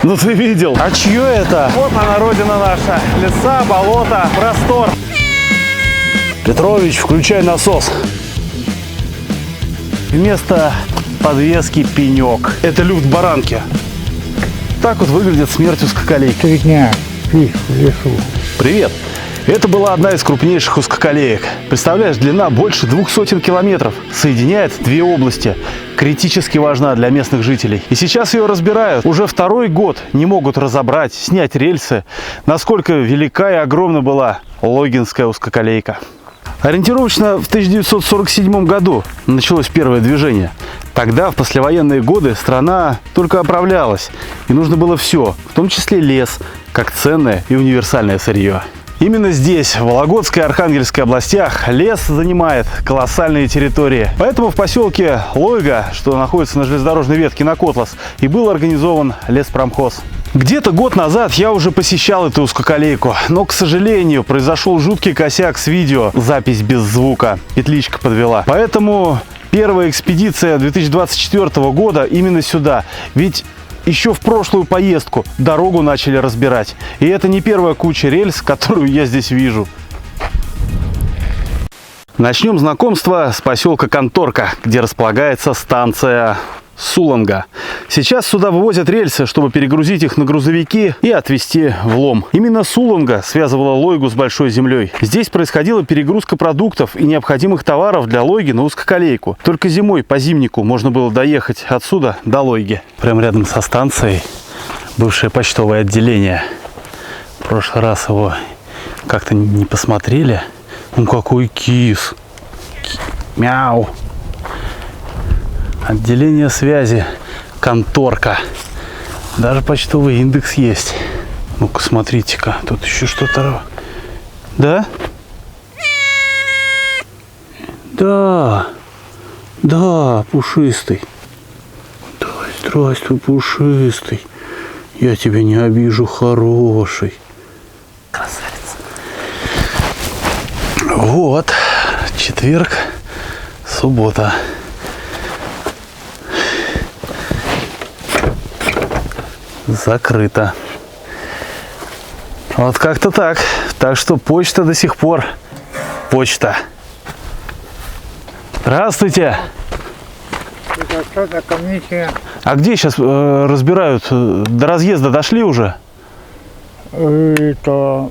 Ну ты видел? А чье это? Вот она, родина наша. Леса, болото, простор. Петрович, включай насос. Вместо подвески пенек. Это люфт баранки. Так вот выглядит смерть узкоколейки. 3 дня пить в лесу. Привет! Это была одна из крупнейших узкоколеек. Представляешь, длина больше 200 километров. Соединяет две области. Критически важна для местных жителей. И сейчас ее разбирают. Уже второй год не могут разобрать, снять рельсы. Насколько велика и огромна была Логинская узкоколейка. Ориентировочно в 1947 году началось первое движение. Тогда, в послевоенные годы, страна только оправлялась. И нужно было все, в том числе лес, как ценное и универсальное сырье. Именно здесь, в Вологодской и Архангельской областях, лес занимает колоссальные территории. Поэтому в поселке Лойга, что находится на железнодорожной ветке на Котлас, и был организован леспромхоз. Где-то год назад я уже посещал эту узкоколейку, но, к сожалению, произошел жуткий косяк с видео, запись без звука, петличка подвела. Поэтому первая экспедиция 2024 года именно сюда, ведь еще в прошлую поездку дорогу начали разбирать. И это не первая куча рельс, которую я здесь вижу. Начнем знакомство с поселка Конторка, где располагается станция Суланга. Сейчас сюда вывозят рельсы, чтобы перегрузить их на грузовики и отвезти в лом. Именно Суланга связывала Лойгу с Большой землей. Здесь происходила перегрузка продуктов и необходимых товаров для Лойги на узкоколейку. Только зимой по зимнику можно было доехать отсюда до Лойги. Прямо рядом со станцией бывшее почтовое отделение. В прошлый раз его как-то не посмотрели. Ну какой кис. Мяу. Отделение связи Конторка. Даже почтовый индекс есть. Ну-ка, смотрите-ка. Тут еще что-то. Да? Да. Да, пушистый. Да, здравствуй, пушистый. Я тебя не обижу, хороший. Красавец. Вот. Четверг. Суббота. Закрыто. Вот как-то так. Так что почта до сих пор почта. Здравствуйте. Это что за комиссия? А где сейчас разбирают? До разъезда дошли уже? Это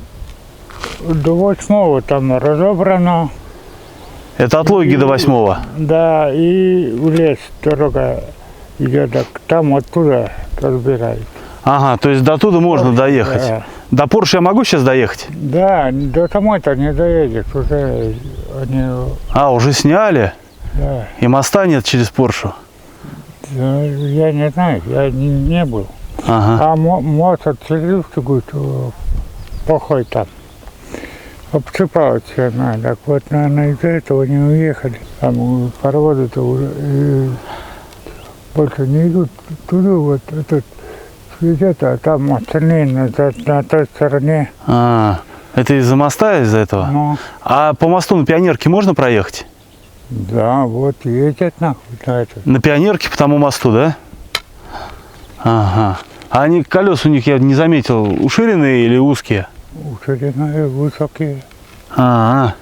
до 8 там разобрано. Это от Лойги до 8-го? Да, и в лес дорога идет, так там оттуда разбирают. Ага, то есть до туда можно доехать. Да. До Порше я могу сейчас доехать? Да, до самой-то не доедешь, уже они... А, уже сняли? Да. И моста нет через Поршу? Я не знаю, я не был. Ага. А мост отселился, говорит, плохой там. Обсыпалось все, так вот, наверное, из-за этого не уехали. Там паровозы-то уже больше не идут туда, вот этот свезет, а там остальные на той стороне. А, это из-за моста, из-за этого? Ну, А по мосту на Пионерке можно проехать? да, вот ездят нахуй на это. На Пионерке по тому мосту, да? Ага. А они, колеса у них, я не заметил, уширенные или узкие? Уширенные, высокие. А,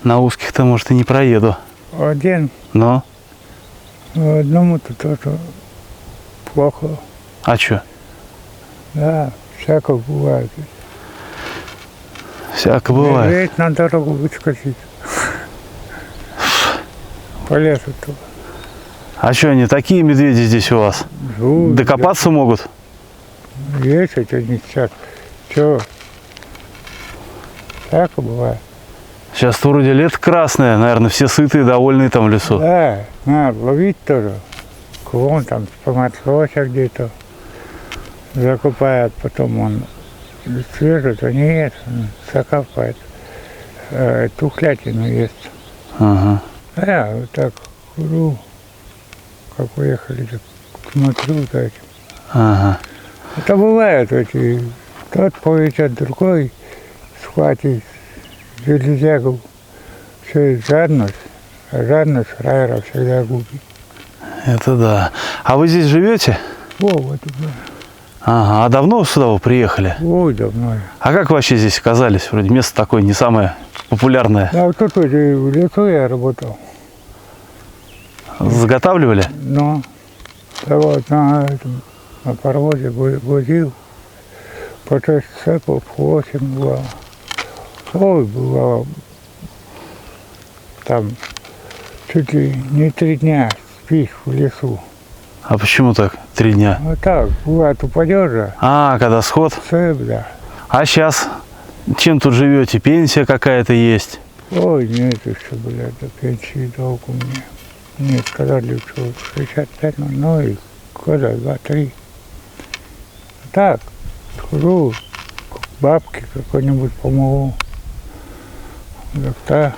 на узких-то, может, и не проеду. Один, Но? одному-то тоже плохо. А что? Да, всякое бывает. Всяко бывает. Медведь на дорогу выскочить. По лесу-то. А что они, такие медведи здесь у вас? Живут, Докопаться могут? есть эти не сейчас. Все. Всякое бывает. Сейчас вроде лето красное, наверное, все сытые, довольные там в лесу. Да, надо ловить тоже. Вон там поматросся где-то. Закупает, потом он свежий-то не ест, закапывает. Тухлятину ест. Ага. А я вот так курю, как уехали, так смотрю за этим. Ага. Это бывает эти, тот поведет, другой схватит железягу. Все жадность, а жадность фраера всегда губит. Это да. А вы здесь живете? Во, вот, Ага, а давно сюда вы приехали? Ой, давно. А как вообще здесь оказались? Вроде место такое не самое популярное. Да, вот тут в лесу я работал. Заготавливали? Но вот на паровозе возил. По 6 цепов, 8 бывало. Ой, бывало. Там чуть ли не 3 дня спишь в лесу. А почему так? 3 дня? Вот так, бывает, упадешь же. А, когда сход? Цепь, да. А сейчас чем тут живете? Пенсия какая-то есть? Ой, нет еще, блядь, до пенсии долг у меня. Нет, сказали, что 65, ну и года 2-3. Так, хожу, бабке какой-нибудь помогу. Доктор,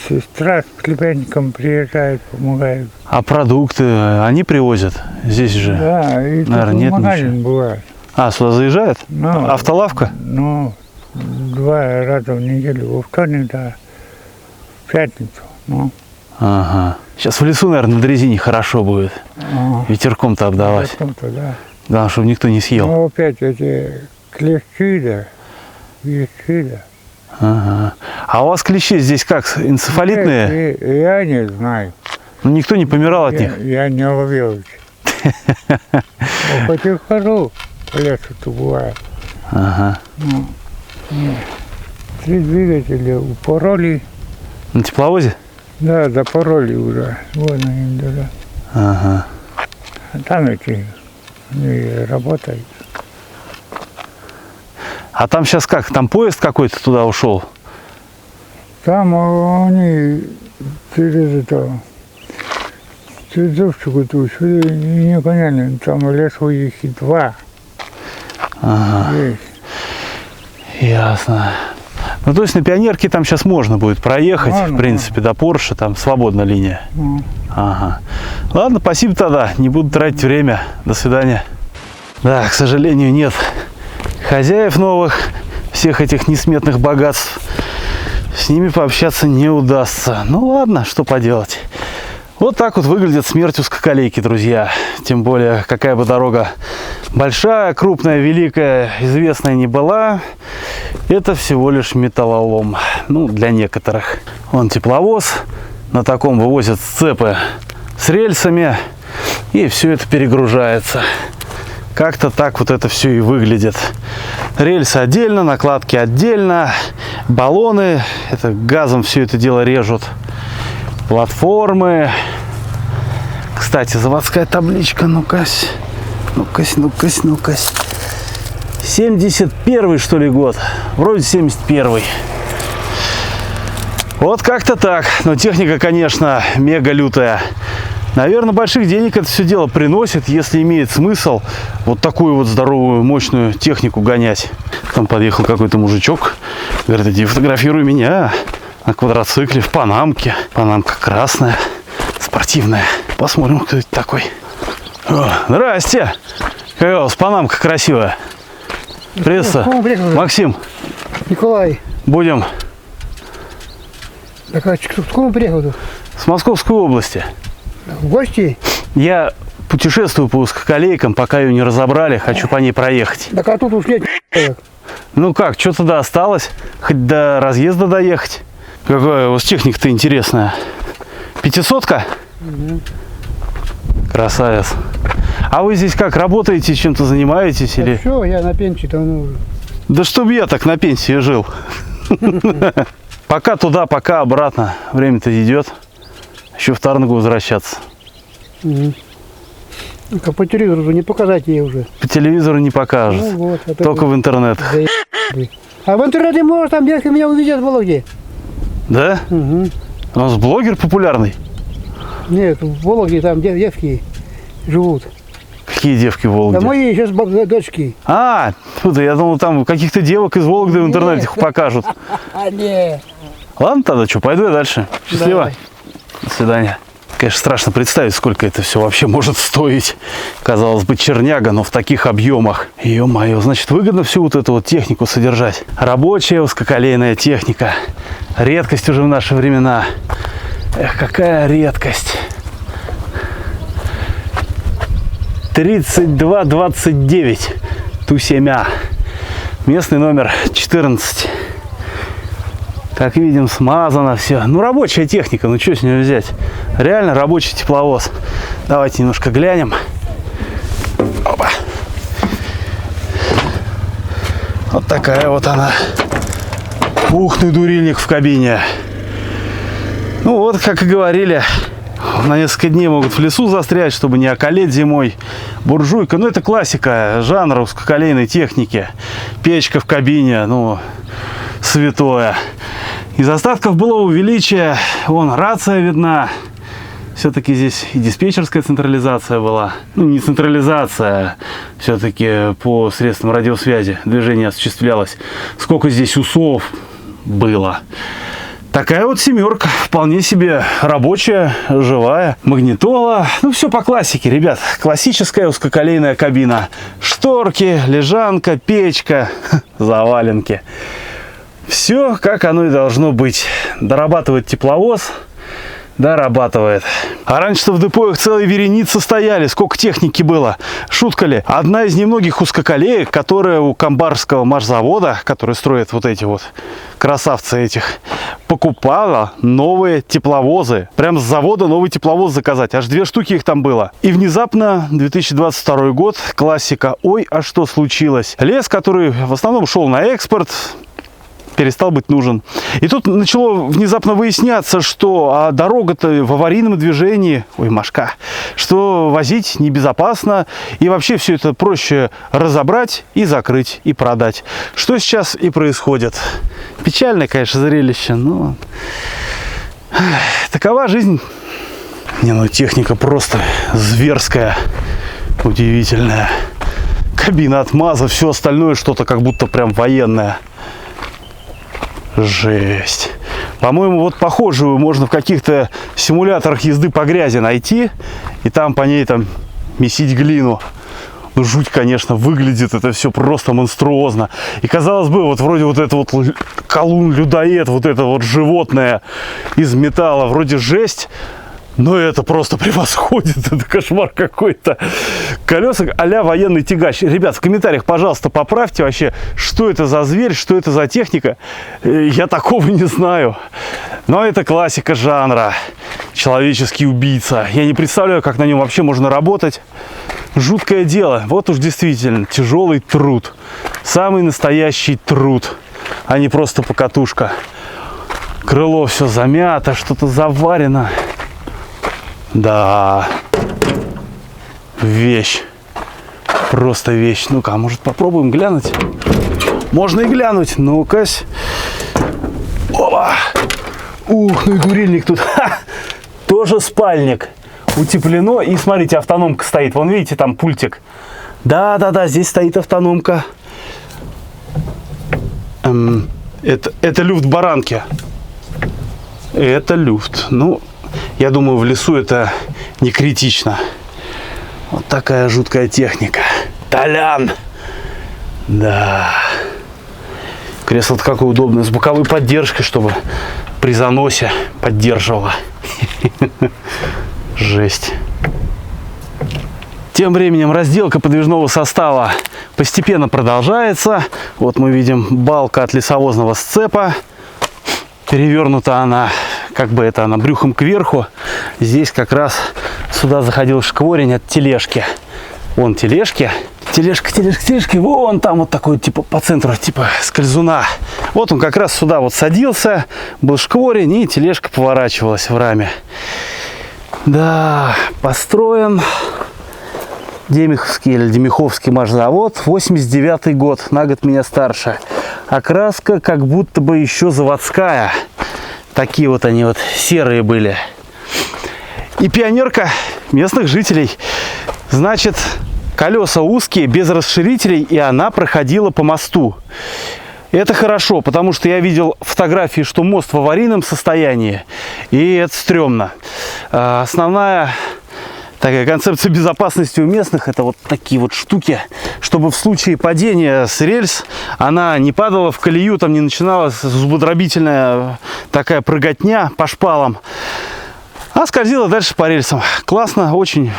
сестра с племянником приезжает, помогает. А продукты они привозят? Здесь же? Да, и наверное, тут нет магазин ничего. бывает. А, сюда заезжает? Ну, Автолавка? Ну, 2 раза в неделю, во вторник, да, в пятницу. Ну, Ага. Сейчас в лесу, наверное, на дрезине хорошо будет. Ветерком-то обдавать. каком-то, да. Главное, чтобы никто не съел. Ну, опять эти клещи, да, клещи, да. Ага. А у вас клещи здесь как, энцефалитные? Я не знаю. Ну, никто не помирал от них? Я не ловил. Хоть и хожу, по лесу-то бывает. Ага. Ну, 3 двигателя упороли. На тепловозе? Да, запороли уже. Вон они, да. Ага. А там эти не работают. А там сейчас как? Там поезд какой-то туда ушел? Там они через это, через Зовчику тут, непонятно, там в лесу их и 2 Ага. есть. Ясно. Ну, то есть на Пионерке там сейчас можно будет проехать, Можно, в принципе, до Порше, там свободная линия. Ну, Ага. Ладно, спасибо тогда, не буду тратить время. До свидания. Да, к сожалению, нет хозяев новых, всех этих несметных богатств. С ними пообщаться не удастся. Ну ладно, что поделать. Вот так вот выглядит смерть узкоколейки, друзья. Тем более, какая бы дорога большая, крупная, великая, известная не была, это всего лишь металлолом. Ну, для некоторых. Вон тепловоз. На таком вывозят сцепы с рельсами. И все это перегружается. Как-то так вот это все и выглядит. Рельсы отдельно, накладки отдельно. Баллоны. Это газом все это дело режут. Платформы. Кстати, заводская табличка. Ну-кась. Ну-кась, ну-кась, ну-кась. 71-й, что ли, год. Вроде 71-й. Вот как-то так. Но техника, конечно, мега лютая. Наверное, больших денег это все дело приносит, если имеет смысл вот такую вот здоровую, мощную технику гонять. Там подъехал какой-то мужичок. Говорит, иди фотографируй меня на квадроцикле в панамке. Панамка красная, спортивная. Посмотрим, кто это такой. О, здрасте! Какая у вас панамка красивая. Пресса. Максим, Николай, будем так а с кого приехал тут? с Московской области. В гости? Я путешествую по узкоколейкам, пока ее не разобрали, хочу по ней проехать. Так а тут уж нет человек. Ну как, что-то да осталось, хоть до разъезда доехать. Какая у вас техника-то интересная. 500-ка? Красавец. А вы здесь как, работаете, чем-то занимаетесь? Или... Все, я на пенсии-то уже. Да чтоб я так на пенсии жил. Пока туда, пока обратно. Время-то идет. Еще в Тарнгу возвращаться. Только по телевизору не показать ей уже. По телевизору не покажут. Ну вот, опять Только в интернет. А в интернете может, там девки меня увидят в Вологде. Да? Угу. У нас блогер популярный. Нет, в Вологде там девки живут. Какие девки в Вологде? Да мои сейчас дочки. А, да я думал, там каких-то девок из Вологды в интернете покажут. А, не. Ладно тогда, что, пойду я дальше. Счастливо. Давай. До свидания. Конечно, страшно представить, сколько это все вообще может стоить. Казалось бы, черняга, но в таких объемах. Ё-моё, значит, выгодно всю вот эту вот технику содержать. Рабочая узкоколейная техника. Редкость уже в наши времена. Эх, какая редкость. 3229 Ту-7А. Местный номер 14. Как видим, смазано все. Ну, рабочая техника, ну что с нее взять? Реально рабочий тепловоз. Давайте немножко глянем. Опа. Вот такая вот она. Ух ты, дурильник в кабине. Ну вот, как и говорили, на несколько дней могут в лесу застрять, чтобы не околеть зимой. Буржуйка, ну это классика жанра узкоколейной техники. Печка в кабине, ну, святое. Из остатков былого величия, вон, рация видна. Все-таки здесь и диспетчерская централизация была. Ну, не централизация, все-таки по средствам радиосвязи движение осуществлялось. Сколько здесь усов было. Такая вот семерка, вполне себе рабочая, живая. Магнитола, ну все по классике, ребят. Классическая узкоколейная кабина. Шторки, лежанка, печка, заваленки. Все, как оно и должно быть. Дорабатывает тепловоз. Дорабатывает. А раньше-то в депо их целые вереницы стояли. Сколько техники было. Шутка ли? Одна из немногих узкоколеек, которая у Камбарского машзавода, который строит вот эти вот красавцы этих, покупала новые тепловозы. Прям с завода новый тепловоз заказать. Аж 2 штуки их там было. И внезапно 2022 год. Классика. Ой, а что случилось? Лес, который в основном шел на экспорт, перестал быть нужен. И тут начало внезапно выясняться, что дорога-то в аварийном движении, ой, Машка, что возить небезопасно, и вообще все это проще разобрать и закрыть, и продать. Что сейчас и происходит. Печальное, конечно, зрелище, но такова жизнь. Не, ну техника просто зверская, удивительная. Кабина от МАЗа, все остальное что-то как будто прям военное. Жесть. По-моему, вот похожую можно в каких-то симуляторах езды по грязи найти. И там по ней там месить глину. Ну, жуть, конечно, выглядит это все просто монструозно. И казалось бы, вот вроде вот это вот колун-людоед, вот это вот животное из металла, вроде жесть. Но это просто превосходит, это кошмар какой-то. Колеса а-ля военный тягач. Ребят, в комментариях, пожалуйста, поправьте вообще, что это за зверь, что это за техника. Я такого не знаю. Но это классика жанра. Человеческий убийца. Я не представляю, как на нем вообще можно работать. Жуткое дело. Вот уж действительно тяжелый труд. Самый настоящий труд, а не просто покатушка. Крыло все замято, что-то заварено. Да, вещь, просто вещь. Ну-ка, а может попробуем глянуть? Можно и глянуть, ну-кась. Опа! Ух, ну и дурильник тут. Ха! Тоже спальник. Утеплено. И смотрите, автономка стоит. Вон, видите, там пультик. Да-да-да, здесь стоит автономка. Это люфт баранки. Это люфт. Ну... Я думаю, в лесу это не критично. Вот такая жуткая техника. Толян. Да. Кресло-то какое удобное. С боковой поддержкой, чтобы при заносе поддерживало. Жесть. Тем временем разделка подвижного состава постепенно продолжается. Вот мы видим балка от лесовозного сцепа. Перевернута она, как бы это она, брюхом кверху. Здесь как раз сюда заходил шкворень от тележки. Вон тележки. Тележка. Вон там вот такой, типа, по центру, типа скользуна. Вот он как раз сюда вот садился. Был шкворень, и тележка поворачивалась в раме. Да, построен Демиховский или Демиховский машзавод. 89-й год, на год меня старше. Окраска как будто бы еще заводская. Такие вот они вот серые были. И пионерка местных жителей. Значит, колеса узкие, без расширителей, и она проходила по мосту. Это хорошо, потому что я видел фотографии, что мост в аварийном состоянии, и это стрёмно. Основная такая концепция безопасности у местных — это вот такие вот штуки, чтобы в случае падения с рельс она не падала в колею, там не начиналась зубодробительная такая прыготня по шпалам. А скользила дальше по рельсам. Классно, очень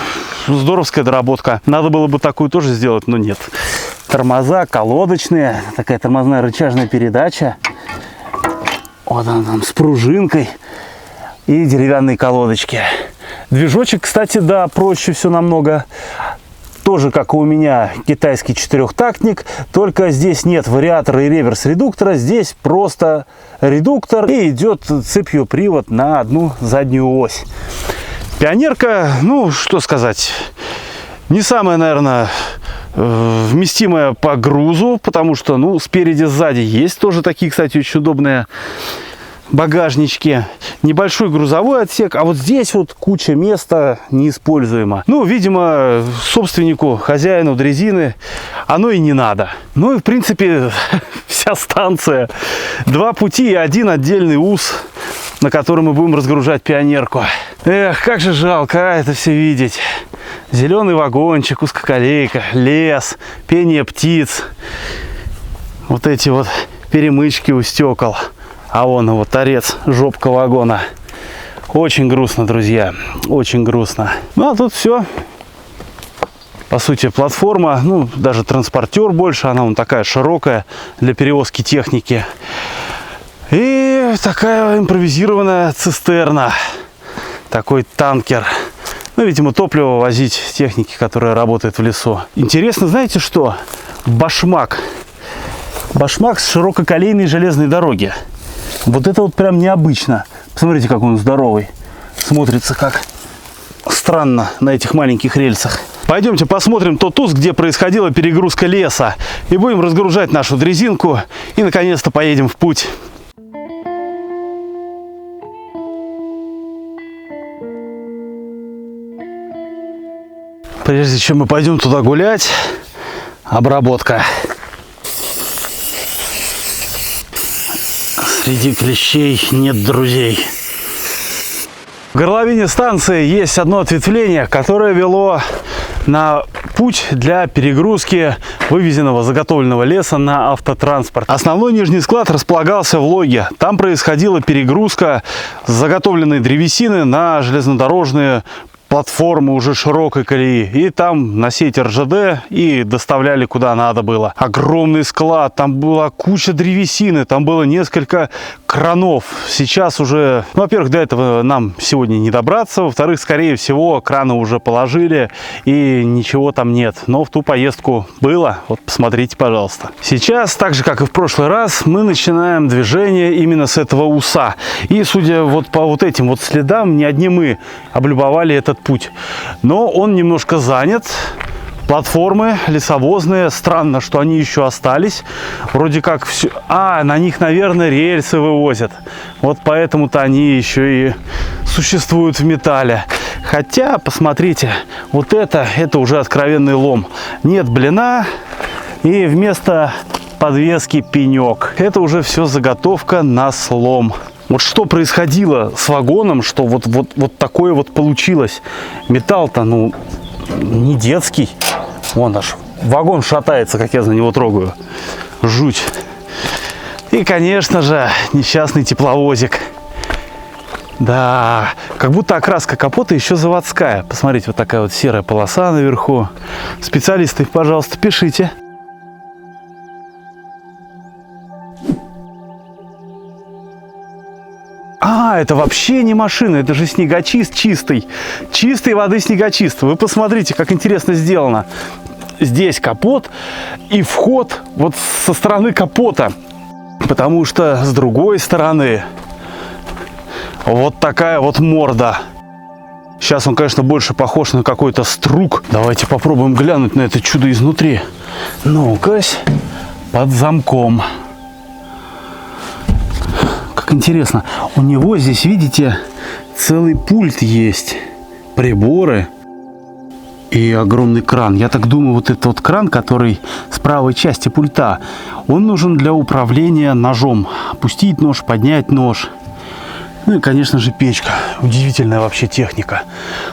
здоровская доработка. Надо было бы такую тоже сделать, но нет. Тормоза колодочные, такая тормозная рычажная передача. Вот она там с пружинкой и деревянные колодочки. Движочек, кстати, да, проще все намного. Тоже, как и у меня, китайский четырехтактник, только здесь нет вариатора и реверс-редуктора, здесь просто редуктор и идет цепью привод на одну заднюю ось. Пионерка, ну, что сказать, не самая, наверное, вместимая по грузу, потому что, ну, спереди, сзади есть тоже такие, кстати, очень удобные багажнички, небольшой грузовой отсек, а вот здесь вот куча места неиспользуемо. Ну, видимо, собственнику, хозяину дрезины оно и не надо. Ну и, в принципе, вся станция. Два пути и один отдельный УЗ, на котором мы будем разгружать пионерку. Эх, как же жалко это все видеть. Зеленый вагончик, узкоколейка, лес, пение птиц. Вот эти вот перемычки у стекол. А вон его торец, жопка вагона. Очень грустно, друзья, очень грустно. Ну, а тут все. По сути, платформа, ну, даже транспортер больше. Она вон такая широкая для перевозки техники. И такая импровизированная цистерна. Такой танкер. Ну, видимо, топливо возить техники, которая работает в лесу. Интересно, знаете что? Башмак. Башмак с ширококолейной железной дороги. Вот это вот прям необычно. Посмотрите, как он здоровый. Смотрится как странно на этих маленьких рельсах. Пойдемте посмотрим тот УЗ, где происходила перегрузка леса. И будем разгружать нашу дрезинку. И наконец-то поедем в путь. Прежде чем мы пойдем туда гулять, обработка. Среди клещей нет друзей. В горловине станции есть одно ответвление, которое вело на путь для перегрузки вывезенного заготовленного леса на автотранспорт. Основной нижний склад располагался в Логе. Там происходила перегрузка заготовленной древесины на железнодорожные платформы уже широкой колеи. И там на сеть РЖД и доставляли куда надо было. Огромный склад, там была куча древесины, там было несколько кранов. Сейчас уже, ну, во-первых, до этого нам сегодня не добраться, во-вторых, скорее всего, краны уже положили и ничего там нет. Но в ту поездку было, вот посмотрите, пожалуйста. Сейчас, так же как и в прошлый раз, мы начинаем движение именно с этого УСа. И судя вот по вот этим вот следам, не одни мы облюбовали этот путь. Но он немножко занят. Платформы лесовозные. Странно, что они еще остались. Вроде как все... А, на них, наверное, рельсы вывозят. Вот поэтому-то они еще и существуют в металле. Хотя, посмотрите, вот это уже откровенный лом. Нет блина. И вместо подвески пенек. Это уже все заготовка на слом. Вот что происходило с вагоном, что вот такое вот получилось. Металл-то, ну, не детский. Вон аж вагон шатается, как я за него трогаю. Жуть. И, конечно же, несчастный тепловозик. Да, как будто окраска капота еще заводская. Посмотрите, вот такая вот серая полоса наверху. Специалисты, пожалуйста, пишите. А, это вообще не машина, это же снегочист чистый. Чистой воды снегочист. Вы посмотрите, как интересно сделано. Здесь капот и вход вот со стороны капота. Потому что с другой стороны вот такая вот морда. Сейчас он, конечно, больше похож на какой-то струк. Давайте попробуем глянуть на это чудо изнутри. Ну-кась, под замком. Как интересно, у него здесь, видите, целый пульт есть, приборы и огромный кран. Я так думаю, вот этот вот кран, который с правой части пульта, он нужен для управления ножом. Опустить нож, поднять нож. Ну и, конечно же, печка. Удивительная вообще техника.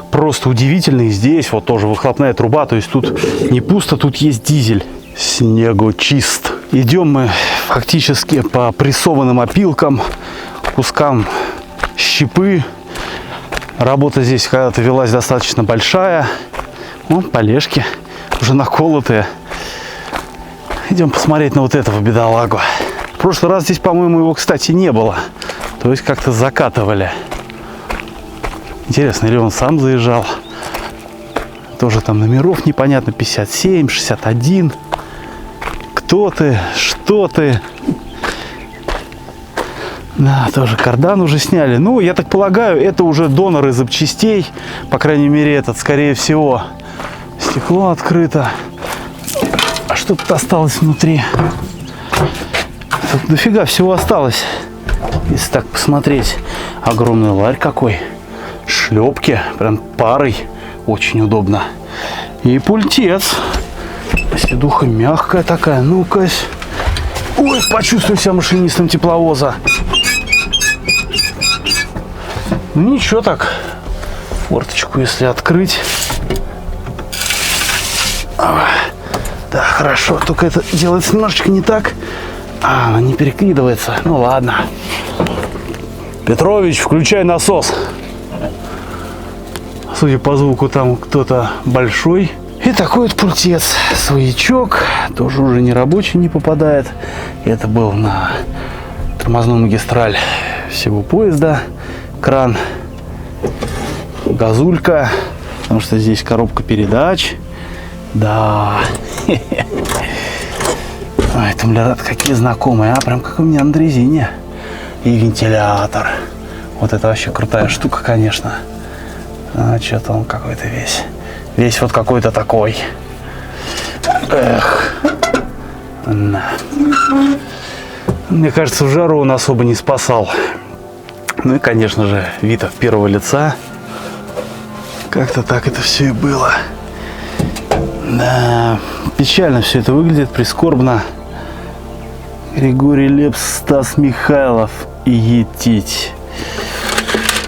Просто удивительная. И здесь вот тоже выхлопная труба, то есть тут не пусто, тут есть дизель. Снегочист. Идем мы фактически по прессованным опилкам, кускам щепы. Работа здесь когда-то велась достаточно большая. Вон полежки уже наколотые. Идем посмотреть на вот этого бедолагу. В прошлый раз здесь, по-моему, его, кстати, не было. То есть как-то закатывали. Интересно, или он сам заезжал. Тоже там номеров непонятно. 57, 61. Кто ты? Что ты? Да, тоже кардан уже сняли. Ну, я так полагаю, это уже доноры запчастей. По крайней мере, этот, скорее всего. Стекло открыто. А что тут осталось внутри? Тут дофига всего осталось. Если так посмотреть. Огромный ларь какой. Шлепки. Прям парой. Очень удобно. И пультец. Сидуха мягкая такая. Ну-ка. Ой, почувствуй себя машинистом тепловоза. Ну ничего так. Форточку, если открыть. Да, хорошо. Только это делается немножечко не так. Она не перекидывается. Ну ладно. Петрович, включай насос. Судя по звуку, там кто-то большой. И такой вот пультец. Своячок. Тоже уже не рабочий, не попадает. Это был на тормозную магистраль всего поезда. Кран. Газулька. Потому что здесь коробка передач. Да. Ой, тумблеры какие знакомые. А, прям как у меня на дрезине. И вентилятор. Вот это вообще крутая штука, конечно. А, что-то он какой-то весь. Весь вот какой-то такой. Эх. На. Мне кажется, в жару он особо не спасал. Ну и, конечно же, вид от первого лица. Как-то так это все и было. Да, печально все это выглядит, прискорбно. Григорий Лепс, Стас Михайлов и Етить.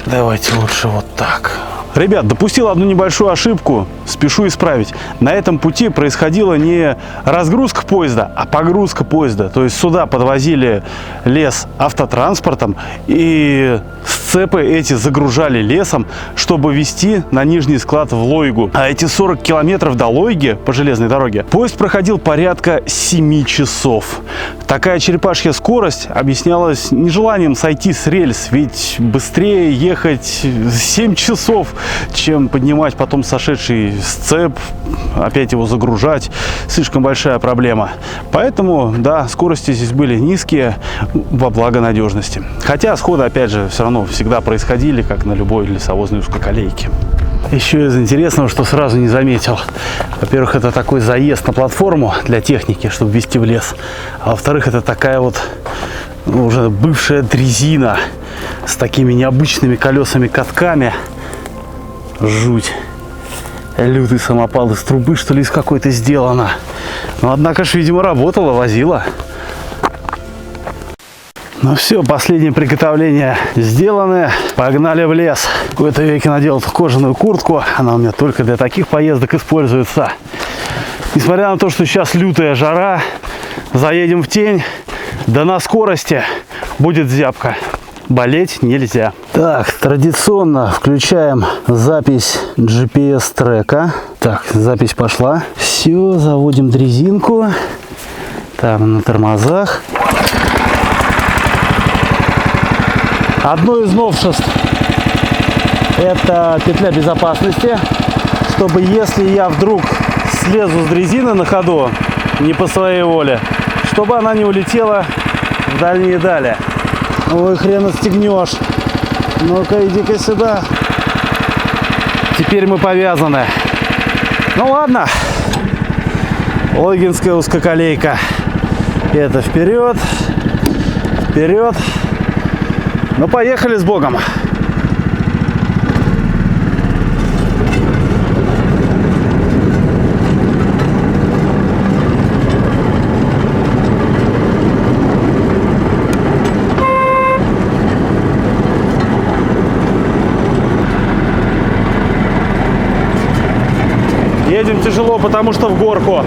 Давайте лучше вот так. Ребят, допустил одну небольшую ошибку, спешу исправить. На этом пути происходила не разгрузка поезда, а погрузка поезда. То есть сюда подвозили лес автотранспортом, и сцепы эти загружали лесом, чтобы везти на нижний склад в Лойгу. А эти 40 километров до Лойги по железной дороге поезд проходил порядка 7 часов. Такая черепашья скорость объяснялась нежеланием сойти с рельс, ведь быстрее ехать 7 часов, чем поднимать потом сошедший сцеп, опять его загружать. Слишком большая проблема. Поэтому, да, скорости здесь были низкие во благо надежности. Хотя сходы, опять же, все равно всегда происходили, как на любой лесовозной узкоколейке. Еще из интересного, что сразу не заметил. Во-первых, это такой заезд на платформу для техники, чтобы везти в лес. А во-вторых, это такая вот уже бывшая дрезина с такими необычными колесами-катками. Жуть. Лютый самопал из трубы, что ли, из какой-то сделано. Но, однако ж, видимо, работала, возила. Ну все, последние приготовления сделаны. Погнали в лес. В какой-то веке надел кожаную куртку. Она у меня только для таких поездок используется. Несмотря на то, что сейчас лютая жара, заедем в тень, да на скорости будет зябко. Болеть нельзя. Так, традиционно включаем запись GPS-трека. Так, запись пошла. Все, заводим дрезинку. Там на тормозах. Одно из новшеств — это петля безопасности, чтобы если я вдруг слезу с дрезины на ходу, не по своей воле, чтобы она не улетела в дальние дали. Ой, хрен отстегнешь. Ну-ка, иди-ка сюда. Теперь мы повязаны. Ну ладно. Лойгинская узкоколейка. Это вперед. Вперед. Ну, поехали с Богом. Едем тяжело, потому что в горку.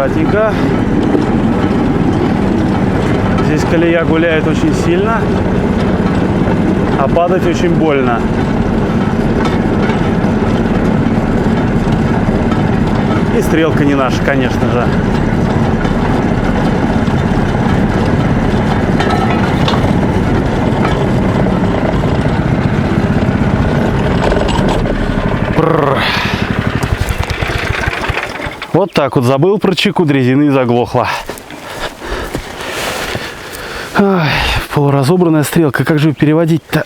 Аккуратненько. Здесь колея гуляет очень сильно, а падать очень больно. И стрелка не наша, конечно же. Вот так вот забыл про чеку дрезины и заглохла. Ай, полуразобранная стрелка. Как же переводить-то?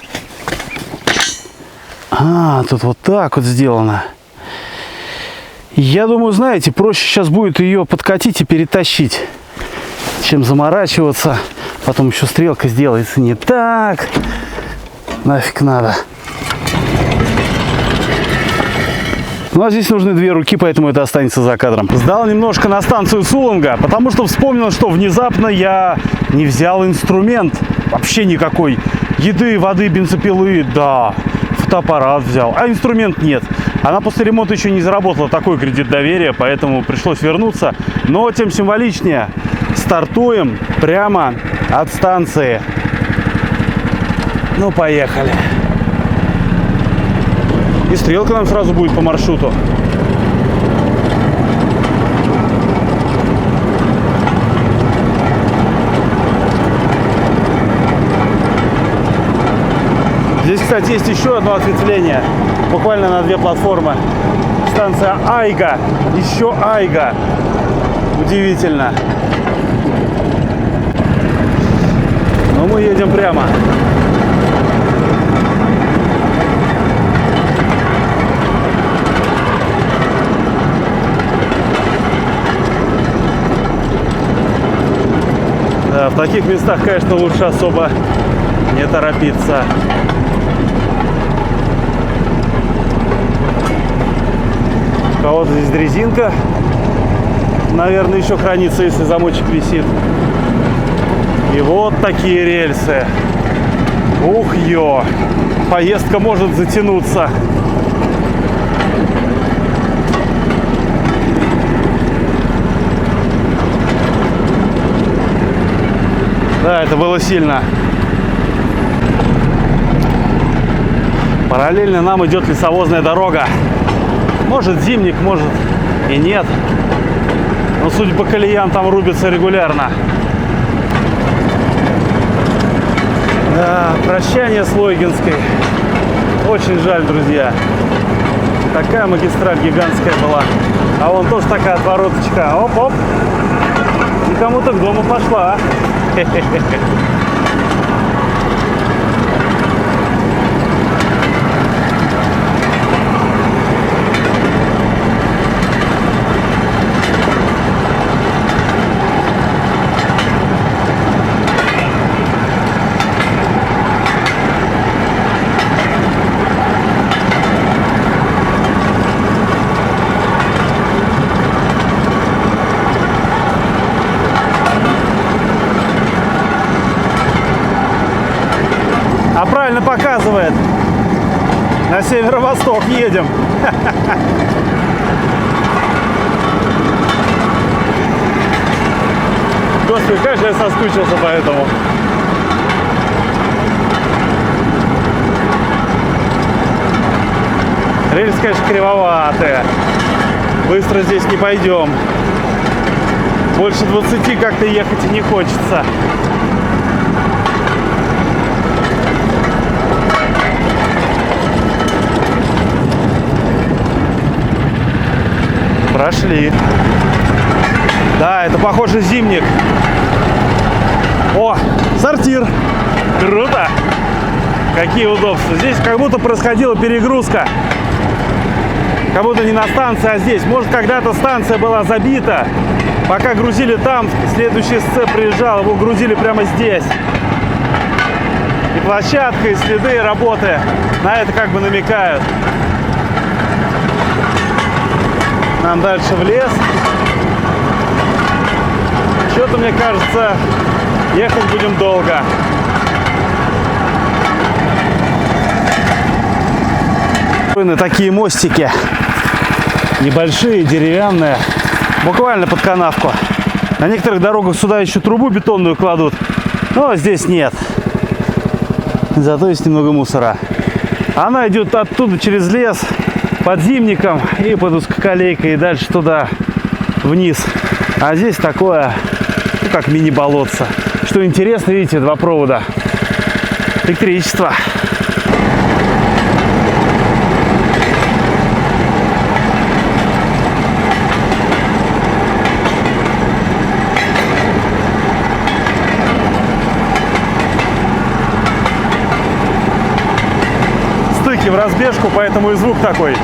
А, тут вот так вот сделано. Я думаю, знаете, проще сейчас будет ее подкатить и перетащить, чем заморачиваться. Потом еще стрелка сделается не так. Нафиг надо. Ну а здесь нужны две руки, поэтому это останется за кадром. Сдал немножко на станцию Суланга, потому что вспомнил, что внезапно я не взял инструмент. Вообще никакой. Еды, воды, бензопилы, да. Фотоаппарат взял, а инструмент нет. Она после ремонта еще не заработала такой кредит доверия, поэтому пришлось вернуться. Но тем символичнее. Стартуем прямо от станции. Ну, поехали. И стрелка нам сразу будет по маршруту. Здесь, кстати, есть еще одно ответвление. Буквально на 2 платформы. Станция Айга. Еще Айга. Удивительно. Но мы едем прямо. Да, в таких местах, конечно, лучше особо не торопиться. У кого-то здесь дрезинка, наверное, еще хранится, если замочек висит. И вот такие рельсы. Ух, ё! Поездка может затянуться. Да, это было сильно. Параллельно нам идет лесовозная дорога. Может зимник, может и нет. Но судя по колеям, там рубится регулярно. Да, прощание с Лойгинской. Очень жаль, друзья. Такая магистраль гигантская была. А вон тоже такая отвороточка. Оп-оп. И кому-то к дому пошла. Правильно показывает. На северо-восток едем. Господи, как же я соскучился по этому. Рельс, конечно, кривоватая. Быстро здесь не пойдем. Больше 20 как-то ехать и не хочется. Прошли. Да, это похоже зимник. О, сортир. Круто. Какие удобства. Здесь как будто происходила перегрузка. Как будто не на станции, а здесь. Может, когда-то станция была забита. Пока грузили там, следующий СЦ приезжал, его грузили прямо здесь. И площадка, и следы работы на это как бы намекают. Нам дальше в лес. Что-то, мне кажется, ехать будем долго. Такие мостики. Небольшие, деревянные. Буквально под канавку. На некоторых дорогах сюда еще трубу бетонную кладут. Но здесь нет. Зато есть немного мусора. Она идет оттуда через лес, под Зимником и под узкоколейкой, и дальше туда, вниз. А здесь такое, ну, как мини-болотце. Что интересно, видите, два провода. Электричество. Стыки в разбежку, поэтому и звук такой.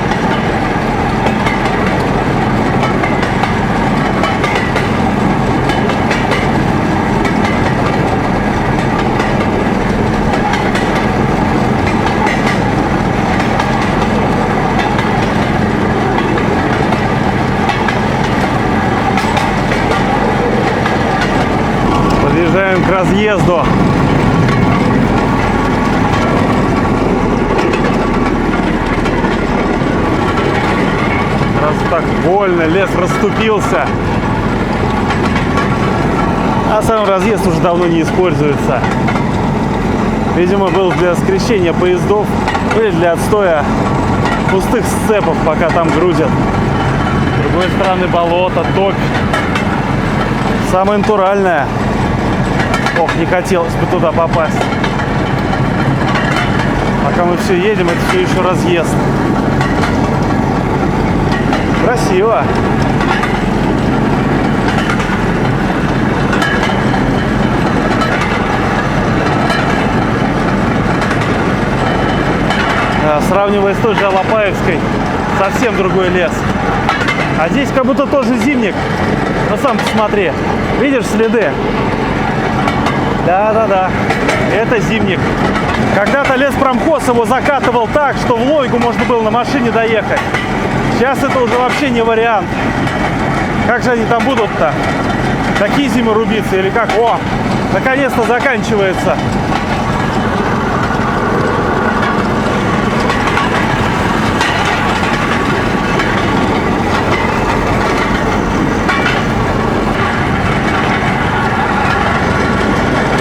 Подъезжаем к разъезду. Раз так больно, лес расступился. А сам разъезд уже давно не используется. Видимо, был для скрещения поездов или для отстоя пустых сцепов, пока там грузят. С другой стороны болото, топь. Самое натуральное. Ох, не хотелось бы туда попасть. Пока мы все едем, это все еще разъезд. Красиво. Да, сравнивая с той же Алапаевской, совсем другой лес. А здесь как будто тоже Зимник. Ну сам посмотри. Видишь следы? Да-да-да. Это Зимник. Когда-то леспромхоз его закатывал так, что в Лойгу можно было на машине доехать. Сейчас это уже вообще не вариант. Как же они там будут-то? Такие зимы рубиться или как? О, наконец-то заканчивается.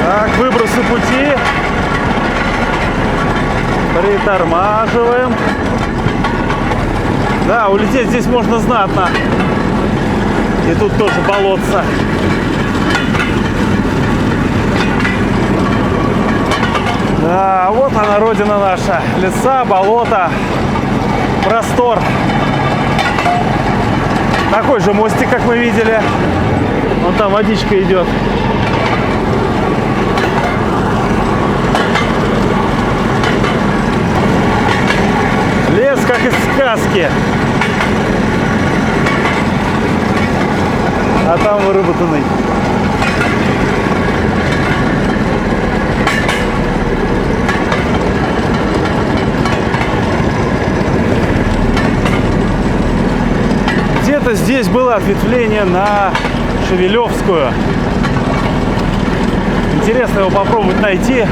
Так, выбросы пути. Притормаживаем. Да, улететь здесь можно знатно. И тут тоже болотце. Да, вот она, родина наша. Леса, болото, простор. Такой же мостик, как мы видели. Вон там водичка идет. Лес, как из сказки. А там выработанный. Где-то здесь было ответвление на Шевелевскую. Интересно его попробовать найти.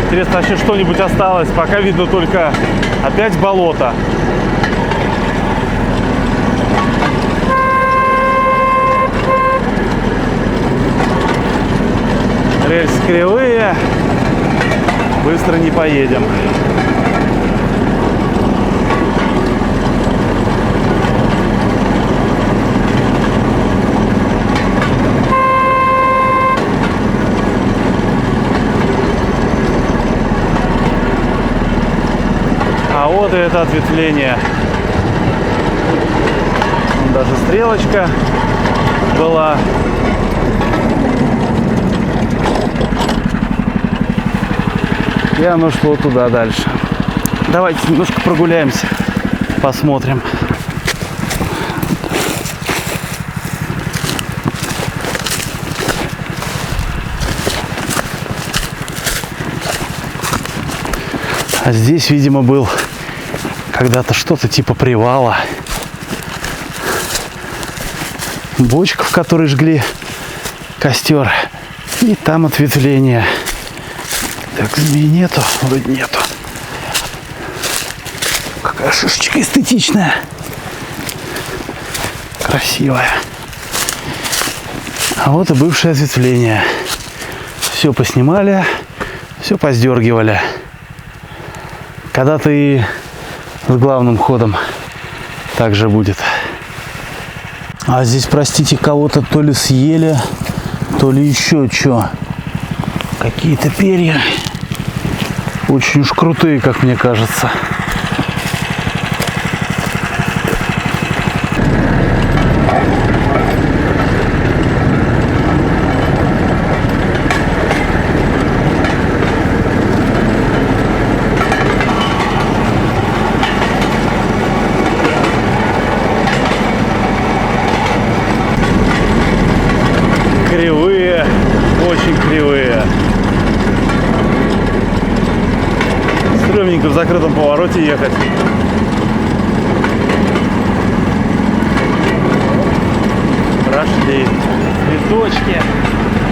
Интересно, вообще что-нибудь осталось. Пока видно только опять болото. Рельсы кривые. Быстро не поедем. А вот и это ответвление. Вон даже стрелочка была. И оно шло туда дальше. Давайте немножко прогуляемся, посмотрим. А здесь, видимо, был когда-то что-то типа привала. Бочка, в которой жгли костер. И там ответвление. Так, змеи нету? Вроде нету. Какая шишечка эстетичная. Красивая. А вот и бывшее ответвление. все поснимали, все поздергивали. Когда-то и с главным ходом также будет. А здесь, простите, кого-то то ли съели, то ли еще что. Какие-то перья. Очень уж крутые, как мне кажется. Кривые, очень кривые. Стрёмненько в закрытом повороте ехать. Прошли. Цветочки.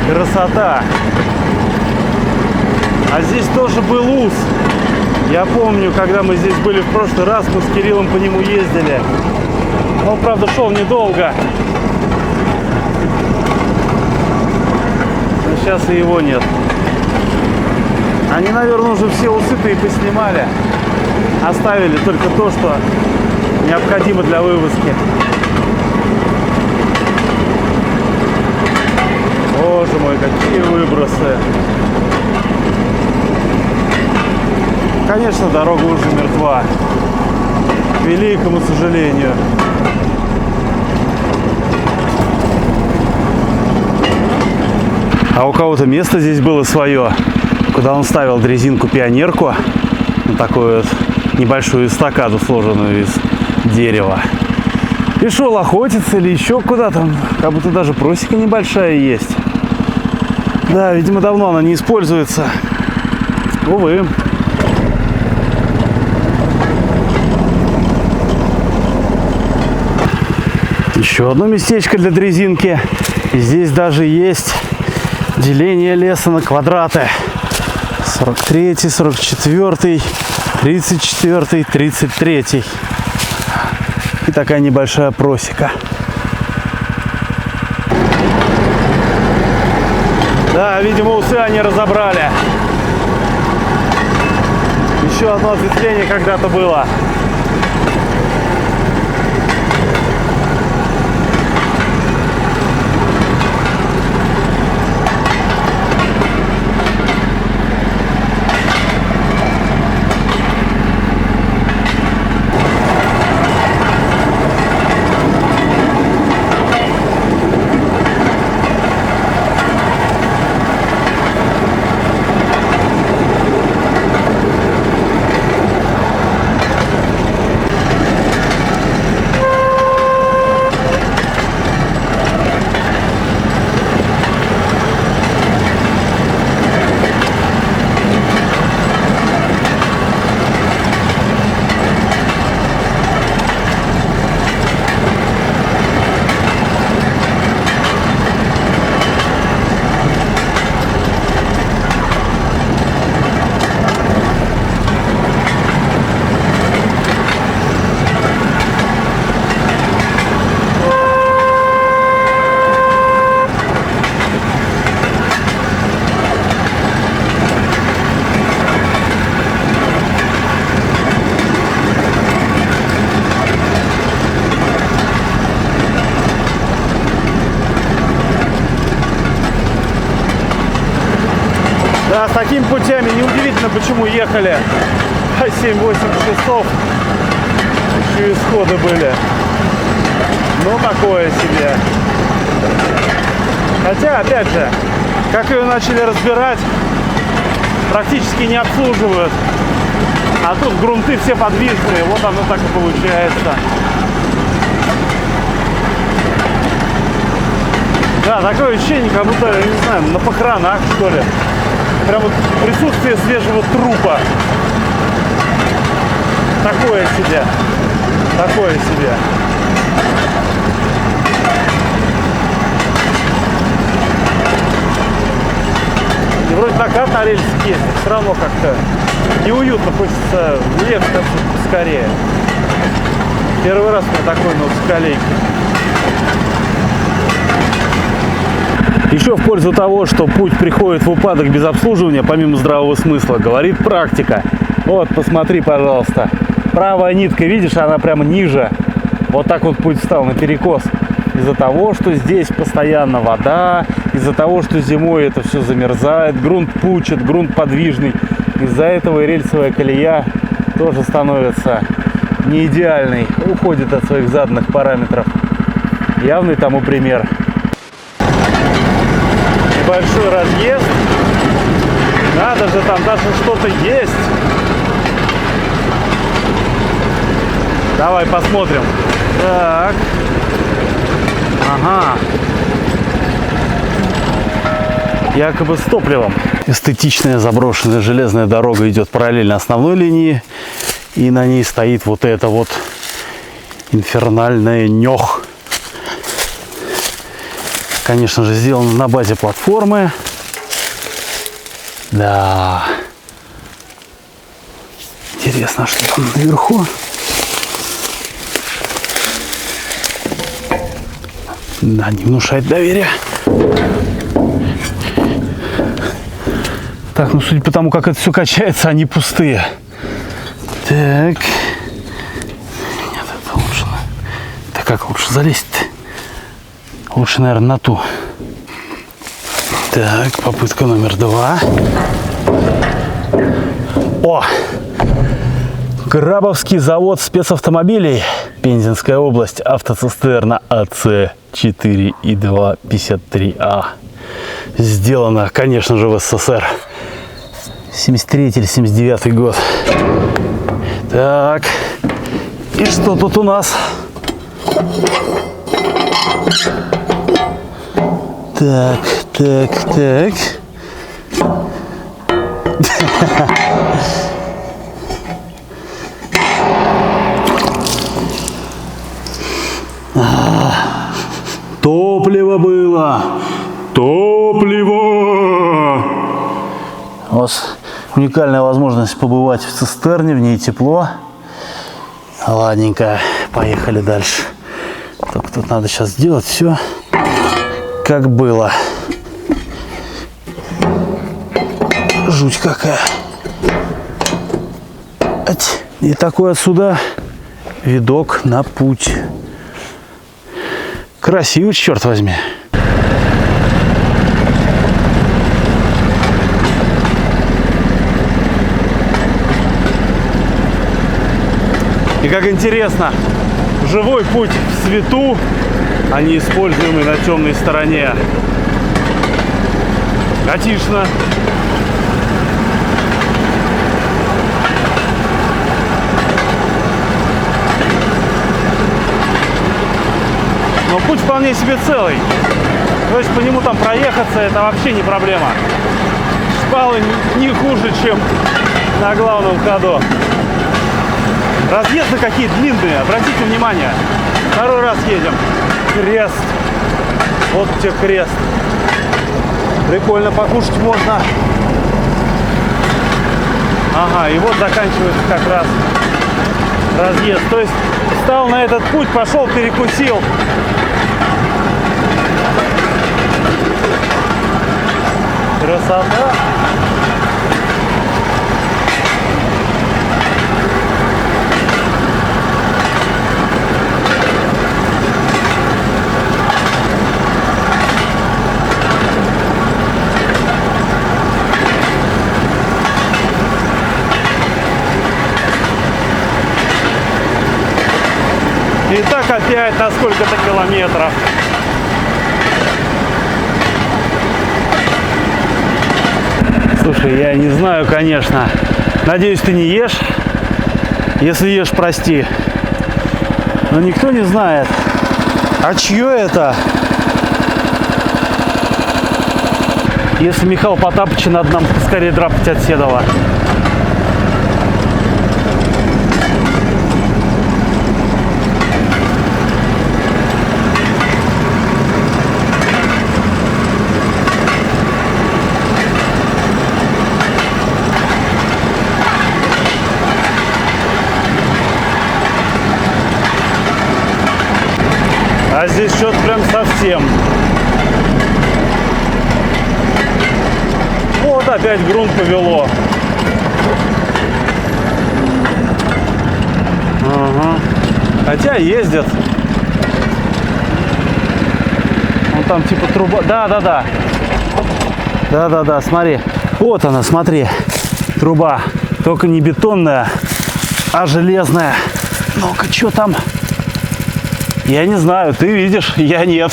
Красота. А здесь тоже был ус. Я помню, когда мы здесь были в прошлый раз, мы с Кириллом по нему ездили. Он, правда, шел недолго. Сейчас и его нет. Они, наверное, уже все усыпы и поснимали. Оставили только то, что необходимо для вывозки. Боже мой, какие выбросы. Конечно, дорога уже мертва. К великому сожалению. А у кого-то место здесь было свое, куда он ставил дрезинку-пионерку, вот такую вот небольшую эстакаду, сложенную из дерева. И шел охотиться или еще куда-то, как будто даже просека небольшая есть. Да, видимо, давно она не используется. Увы. Еще одно местечко для дрезинки. И здесь даже есть деление леса на квадраты. 43-й, 44-й, 34-й, 33-й. И такая небольшая просека. Да, видимо, усы они разобрали. Еще одно ответвление когда-то было. Да, с такими путями неудивительно, почему ехали 7-8 часов. Еще и исходы были. Ну, такое себе. Хотя, опять же, как ее начали разбирать, практически не обслуживают. А тут грунты все подвижные. Вот оно так и получается. Да, такое ощущение, как будто, не знаю, на похоронах, что ли. Прям вот присутствие свежего трупа. Такое себе. Такое себе. И вроде накат на рельсе есть, но все равно как-то неуютно, хочется ехать поскорее. Первый раз на такой ускалейке. Еще в пользу того, что путь приходит в упадок без обслуживания, помимо здравого смысла, говорит практика. Вот, посмотри, пожалуйста. Правая нитка, видишь, она прямо ниже. Вот так вот путь встал на перекос. Из-за того, что здесь постоянно вода, из-за того, что зимой это все замерзает, грунт пучит, грунт подвижный. Из-за этого и рельсовая колея тоже становится не идеальной, уходит от своих заданных параметров. Явный тому пример. Небольшой разъезд. Надо же, там даже что-то есть. Давай посмотрим. Так. Ага. Якобы с топливом. Эстетичная заброшенная железная дорога идет параллельно основной линии. И на ней стоит вот это вот инфернальное нёх. Конечно же, сделано на базе платформы. Да. Интересно, что там наверху. Да, не внушает доверия. Так, ну судя по тому, как это все качается, они пустые. Так. Нет, это лучше. Да как лучше залезть-то? Лучше, наверное, на ту. Так, попытка номер 2. О! Грабовский завод спецавтомобилей. Пензенская область. Автоцистерна АЦ-4И2-53А. Сделано, конечно же, в СССР. 73 или 79 год. Так. И что тут у нас? Так, так, так. Топливо было. Топливо. У вас уникальная возможность побывать в цистерне, в ней тепло. Ладненько, поехали дальше. Только тут надо сейчас сделать все, как было. Жуть какая. И такой отсюда видок на путь. Красиво, черт возьми. И как интересно, живой путь в свету, а не используемый на темной стороне. Готично. Но путь вполне себе целый. То есть по нему там проехаться, это вообще не проблема. Шпалы не хуже, чем на главном ходу. Разъезды какие длинные, обратите внимание. Второй раз едем. Крест. Вот тебе крест. Прикольно, покушать можно. Ага, и вот заканчивается как раз разъезд. То есть встал на этот путь, пошел, перекусил. Красота. И так опять на сколько-то километров. Слушай, я не знаю, конечно. Надеюсь, ты не ешь. Если ешь, прости. Но никто не знает, а чье это? Если Михаил Потапыча, надо нам скорее драпать от Седова. А здесь что-то прям совсем. опять грунт повело. Ага. Хотя ездят. Вон там типа труба. Да. Да, смотри. Вот она, смотри. Труба. Только не бетонная, а железная. Ну-ка, что там? Я не знаю. Ты видишь, я нет.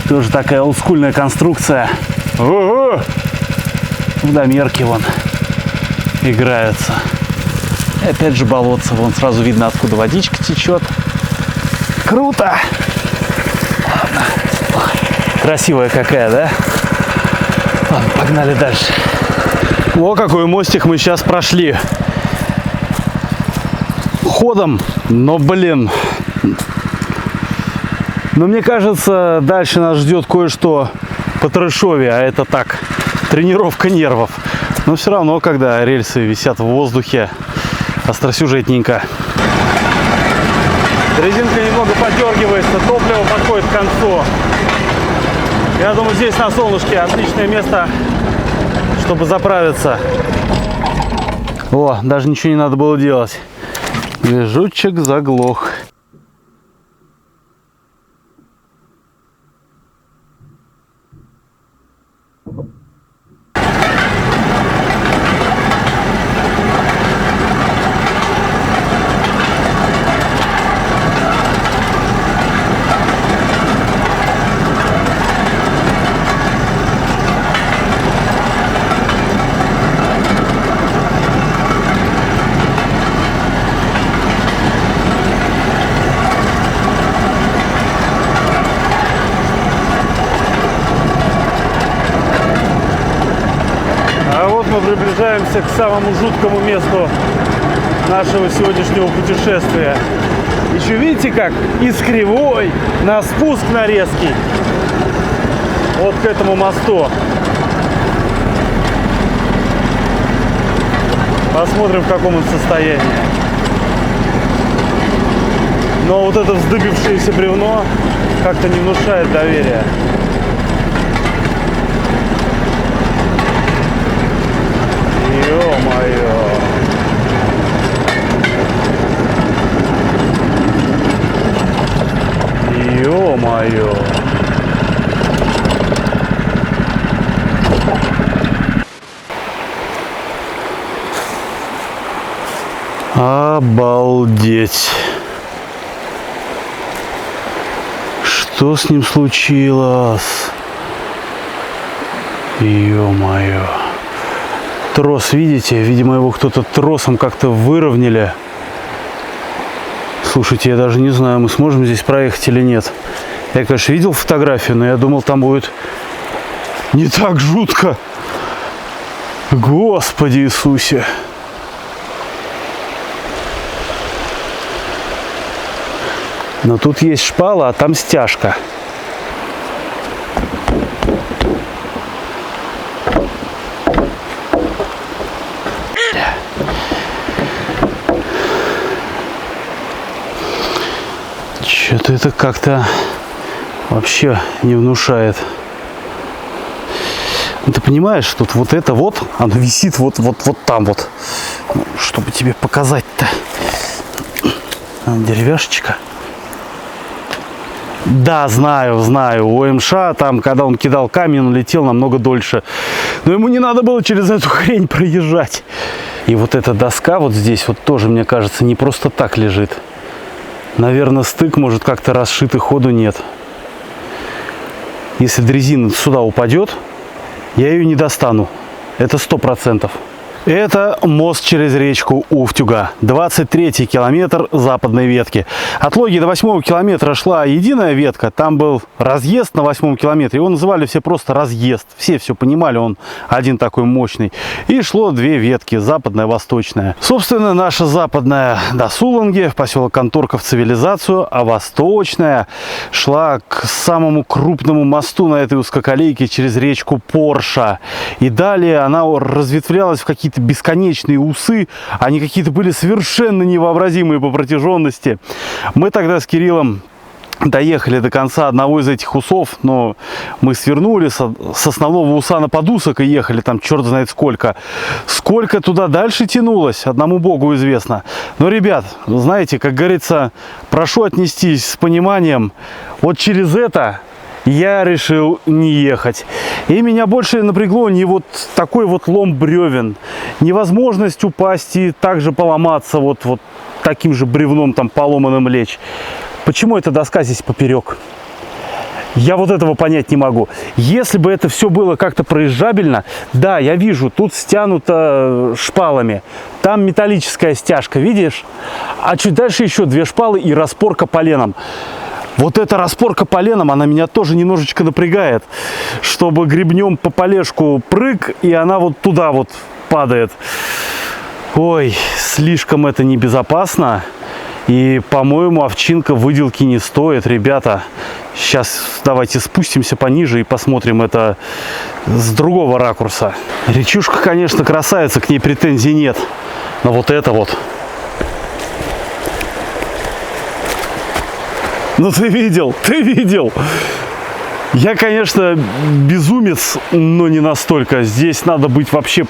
Тоже такая олдскульная конструкция. Ого! Водомерки вон играются. И опять же болотце. Вон сразу видно, откуда водичка течет. Круто! Ладно. Красивая какая, да? Ладно, погнали дальше. О, какой мостик мы сейчас прошли. Ходом, но, блин. Но мне кажется, дальше нас ждет кое-что потрэшовее, а это так, тренировка нервов. Но все равно, когда рельсы висят в воздухе, остросюжетненько. Резинка немного подергивается, топливо подходит к концу. Я думаю, здесь на солнышке отличное место, чтобы заправиться. О, даже ничего не надо было делать. Движочек заглох. Приближаемся к самому жуткому месту нашего сегодняшнего путешествия. Еще видите, как из кривой на спуск на резкий. Вот к этому мосту. Посмотрим, в каком он состоянии. Но вот это вздыбившееся бревно как-то не внушает доверия. Ё-моё! Ё-моё! Обалдеть! Что с ним случилось? Ё-моё! Трос, видите? Видимо, его кто-то тросом как-то выровняли. Слушайте, я даже не знаю, мы сможем здесь проехать или нет. Я, конечно, видел фотографию, но я думал, там будет не так жутко. Господи Иисусе! Но тут есть шпала, а там стяжка. Что-то это как-то вообще не внушает. Ну, ты понимаешь, тут вот это вот, оно висит вот там вот. Чтобы тебе показать-то. Деревяшечка. Да, знаю. У МШ там, когда он кидал камень, он летел намного дольше. Но ему не надо было через эту хрень проезжать. И вот эта доска вот здесь вот тоже, мне кажется, не просто так лежит. Наверное, стык может как-то расшит, и ходу нет. Если дрезина сюда упадет, я ее не достану. Это 100%. Это мост через речку Уфтюга. 23-й километр западной ветки. От Логи до 8-го километра шла единая ветка. Там был разъезд на 8-м километре. Его называли все просто разъезд. Все понимали, он один такой мощный. И шло две ветки, западная, восточная. Собственно, наша западная до Суланги, в поселок Конторка, в цивилизацию, а восточная шла к самому крупному мосту на этой узкоколейке через речку Порша. И далее она разветвлялась в какие-то бесконечные усы, они какие-то были совершенно невообразимые по протяженности. Мы тогда с Кириллом доехали до конца одного из этих усов, но мы свернули с основного уса на подусок и ехали там черт знает сколько. Сколько туда дальше тянулось, одному богу известно. Но, ребят, знаете, как говорится, прошу отнестись с пониманием. Вот через это я решил не ехать. И меня больше напрягло не вот такой вот лом бревен, невозможность упасть и также поломаться вот таким же бревном там поломанным лечь. Почему эта доска здесь поперек? Я вот этого понять не могу. Если бы это все было как-то проезжабельно, да, я вижу, тут стянуто шпалами, там металлическая стяжка, видишь? А чуть дальше еще 2 шпалы и распорка поленом. Вот эта распорка поленом, она меня тоже немножечко напрягает, чтобы гребнем по полежку прыг, и она вот туда вот падает. Ой, слишком это небезопасно. И, по-моему, овчинка выделки не стоит. Ребята, сейчас давайте спустимся пониже и посмотрим это с другого ракурса. Речушка, конечно, красавица, к ней претензий нет. Но вот это вот. Ну ты видел, ты видел. Я, конечно, безумец, но не настолько. Здесь надо быть вообще,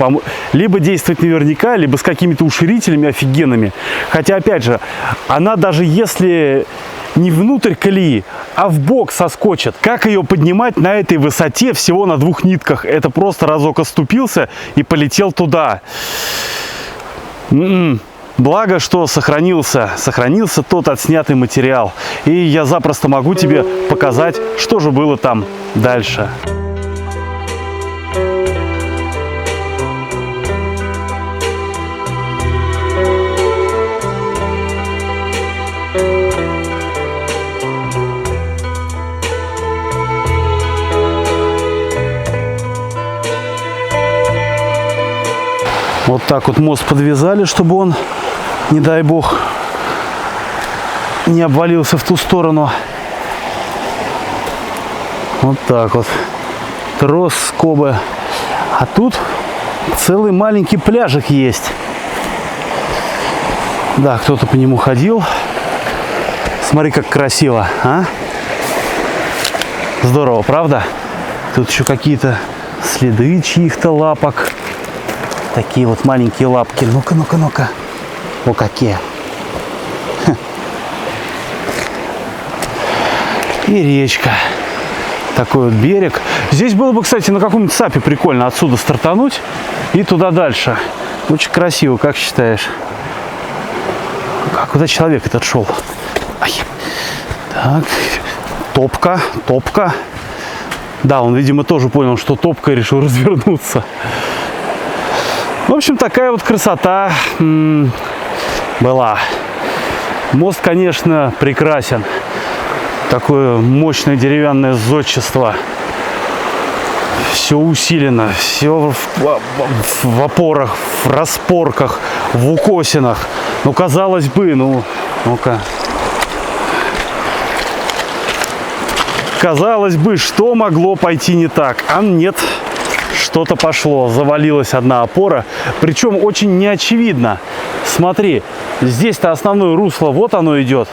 либо действовать наверняка, либо с какими-то уширителями офигенными. Хотя, опять же, она даже если не внутрь колеи, а в бок соскочит. Как ее поднимать на этой высоте всего на 2 нитках? Это просто разок оступился и полетел туда. Благо, что сохранился тот отснятый материал. И я запросто могу тебе показать, что же было там дальше. Вот так вот мост подвязали, чтобы он, не дай бог, не обвалился в ту сторону. Вот так вот. Трос, скобы. А тут целый маленький пляжик есть. Да, кто-то по нему ходил. Смотри, как красиво, а? Здорово, правда? Тут еще какие-то следы чьих-то лапок. Такие вот маленькие лапки. Ну-ка, ну-ка, ну-ка. О, какие. И речка. Такой вот берег. Здесь было бы, кстати, на каком-нибудь сапе прикольно отсюда стартануть и туда дальше. Очень красиво, как считаешь? А куда человек этот шел? Ай. Так. Топка, топка. Да, он, видимо, тоже понял, что топка, и решил развернуться. В общем, такая вот красота была. Мост, конечно, прекрасен. Такое мощное деревянное зодчество. Все усилено, все в опорах, в распорках, в укосинах. Ну, казалось бы, ну-ка. Казалось бы, что могло пойти не так? А нет. Что-то пошло, завалилась одна опора, причем очень неочевидно. Смотри, здесь-то основное русло, вот оно идет.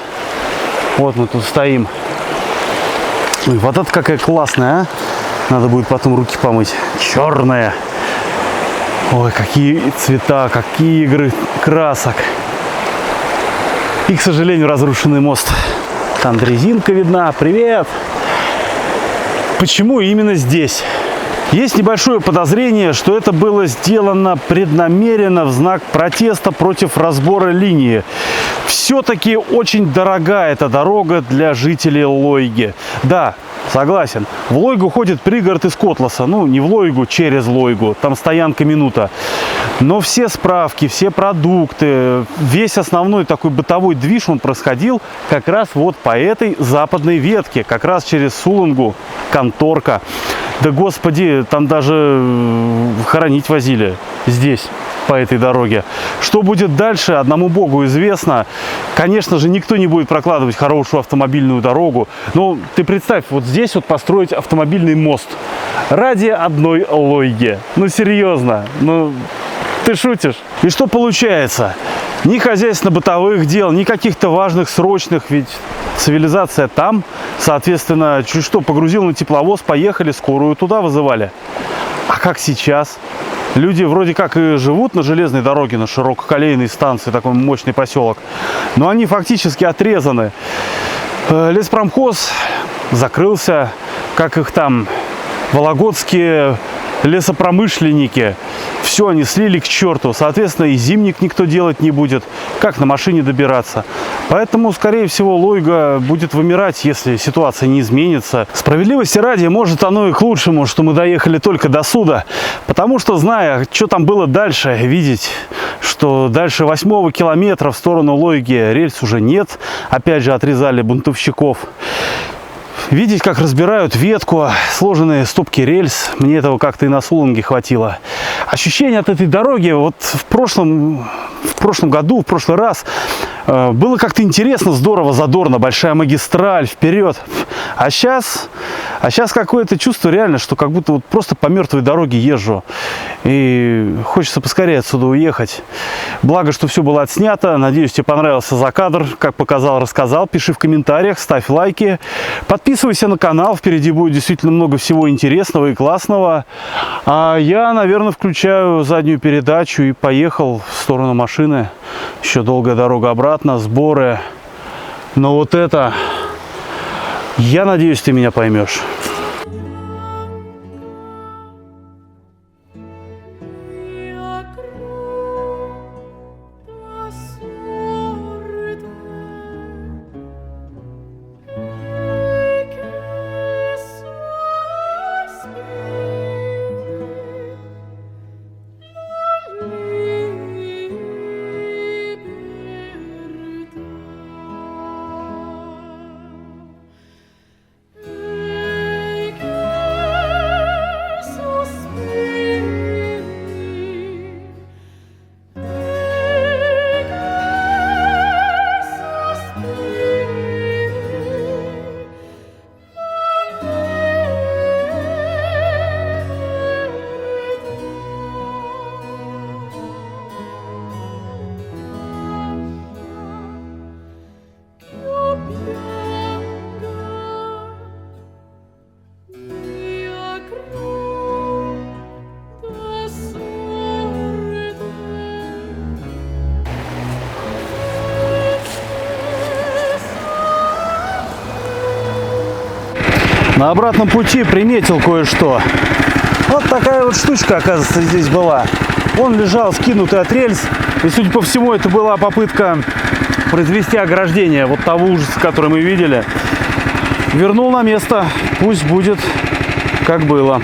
Вот мы тут стоим. Ой, вода-то какая классная, а? Надо будет потом руки помыть. Черная. Ой, какие цвета, какие игры красок. И, к сожалению, разрушенный мост. Там дрезинка видна. Привет! Почему именно здесь? Есть небольшое подозрение, что это было сделано преднамеренно в знак протеста против разбора линии. Все-таки очень дорогая эта дорога для жителей Лойги. Да, согласен, в Лойгу ходит пригород из Котласа. Ну, не в Лойгу, через Лойгу. Там стоянка минута. Но все справки, все продукты, весь основной такой бытовой движ, он происходил как раз вот по этой западной ветке. Как раз через Сулангу, Конторка. Да господи, там даже хоронить возили здесь, по этой дороге. Что будет дальше, одному богу известно. Конечно же, никто не будет прокладывать хорошую автомобильную дорогу. Но ты представь, вот здесь вот построить автомобильный мост ради одной Лойги. Ну серьезно, ну ты шутишь? И что получается? Ни хозяйственно-бытовых дел, ни каких-то важных, срочных, ведь цивилизация там, соответственно, чуть что, погрузил на тепловоз, поехали, скорую туда вызывали. А как сейчас? Люди вроде как и живут на железной дороге, на ширококолейной станции, такой мощный поселок, но они фактически отрезаны. Леспромхоз закрылся, как их там, вологодские лесопромышленники. Все они слили к черту. Соответственно, и зимник никто делать не будет. Как на машине добираться? Поэтому, скорее всего, Лойга будет вымирать, если ситуация не изменится. Справедливости ради, может, оно и к лучшему, что мы доехали только до суда. Потому что, зная, что там было дальше, видеть, что дальше 8-го километра в сторону Лойги рельс уже нет. Опять же, отрезали бунтовщиков. Видеть, как разбирают ветку, сложенные стопки рельс, мне этого как-то и на Суланге хватило. Ощущение от этой дороги вот в прошлом году, в прошлый раз, было как-то интересно, здорово, задорно, большая магистраль, вперед. А сейчас какое-то чувство реально, что как будто вот просто по мертвой дороге езжу. И хочется поскорее отсюда уехать. Благо, что все было отснято. Надеюсь, тебе понравился закадр. Как показал, рассказал. Пиши в комментариях, ставь лайки. Подписывайся на канал. Впереди будет действительно много всего интересного и классного. А я, наверное, включаю заднюю передачу и поехал в сторону машины. Еще долгая дорога обратно, сборы. Но вот это... Я надеюсь, ты меня поймешь. На обратном пути приметил кое-что. Вот такая вот штучка, оказывается, здесь была. Он лежал скинутый от рельс. И, судя по всему, это была попытка произвести ограждение вот того ужаса, который мы видели. Вернул на место. Пусть будет, как было.